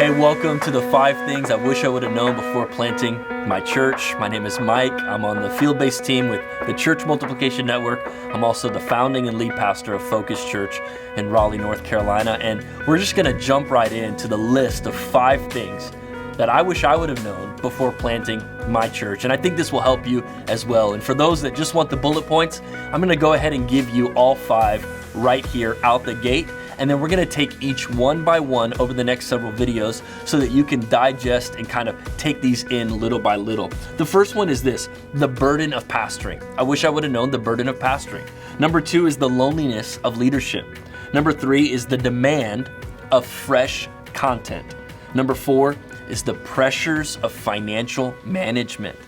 Hey, welcome to the 5 things I wish I would have known before planting my church. My name is Mike. I'm on the field-based team with the Church Multiplication Network. I'm also the founding and lead pastor of Focus Church in Raleigh, North Carolina. And we're just going to jump right into the list of 5 things that I wish I would have known before planting my church. And I think this will help you as well. And for those that just want the bullet points, I'm going to go ahead and give you all 5 right here out the gate. And then we're going to take each one by one over the next several videos so that you can digest and kind of take these in little by little. The first one is this: the burden of pastoring. I wish I would have known the burden of pastoring. Number 2 is the loneliness of leadership. Number 3 is the demand of fresh content. Number 4 is the pressures of financial management.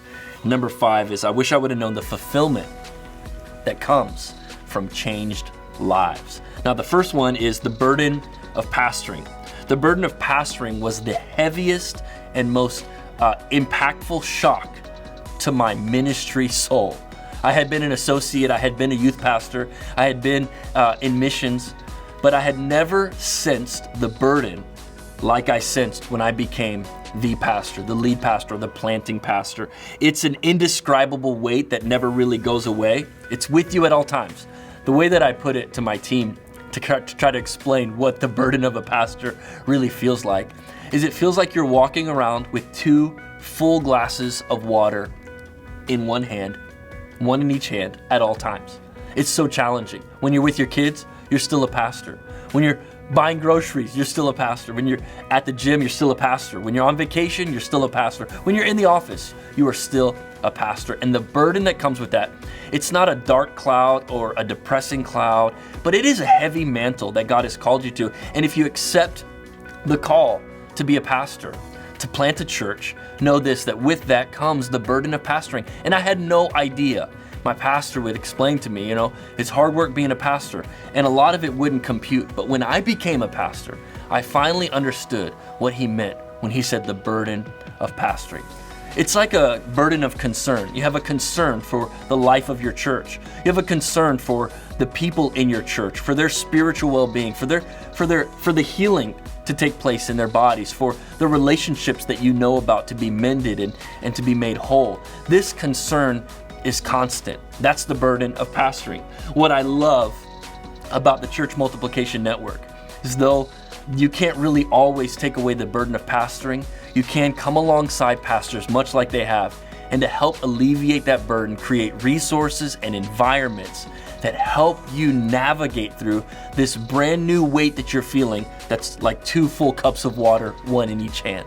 Number 5 is I wish I would have known the fulfillment that comes from changed lives. Now, the first one is the burden of pastoring. The burden of pastoring was the heaviest and most impactful shock to my ministry soul. I had been an associate, I had been a youth pastor, I had been in missions, but I had never sensed the burden like I sensed when I became the pastor, the lead pastor, the planting pastor. It's an indescribable weight that never really goes away. It's with you at all times. The way that I put it to my team to try to explain what the burden of a pastor really feels like is it feels like you're walking around with 2 full glasses of water in one hand, one in each hand at all times. It's so challenging. When you're with your kids, you're still a pastor. When you're buying groceries, you're still a pastor. When you're at the gym, you're still a pastor. When you're on vacation, you're still a pastor. When you're in the office, you are still a pastor. And the burden that comes with that, it's not a dark cloud or a depressing cloud, but it is a heavy mantle that God has called you to. And if you accept the call to be a pastor, to plant a church, know this, that with that comes the burden of pastoring. And I had no idea. My pastor would explain to me, it's hard work being a pastor, and a lot of it wouldn't compute. But when I became a pastor, I finally understood what he meant when he said the burden of pastoring. It's like a burden of concern. You have a concern for the life of your church. You have a concern for the people in your church, for their spiritual well-being, for the healing to take place in their bodies, for the relationships that you know about to be mended and to be made whole. This concern is constant. That's the burden of pastoring. What I love about the Church Multiplication Network is though you can't really always take away the burden of pastoring, you can come alongside pastors much like they have, and to help alleviate that burden, create resources and environments that help you navigate through this brand new weight that you're feeling that's like 2 full cups of water, one in each hand.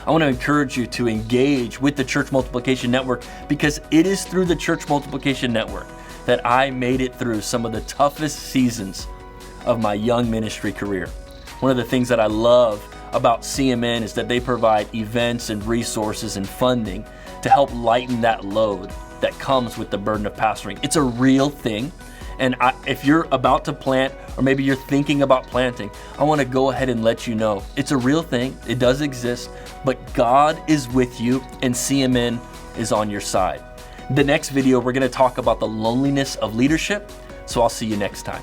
I want to encourage you to engage with the Church Multiplication Network because it is through the Church Multiplication Network that I made it through some of the toughest seasons of my young ministry career. One of the things that I love about CMN is that they provide events and resources and funding to help lighten that load that comes with the burden of pastoring. It's a real thing. And if you're about to plant, or maybe you're thinking about planting, I want to go ahead and let you know it's a real thing. It does exist, but God is with you and CMN is on your side. The next video, we're going to talk about the loneliness of leadership. So I'll see you next time.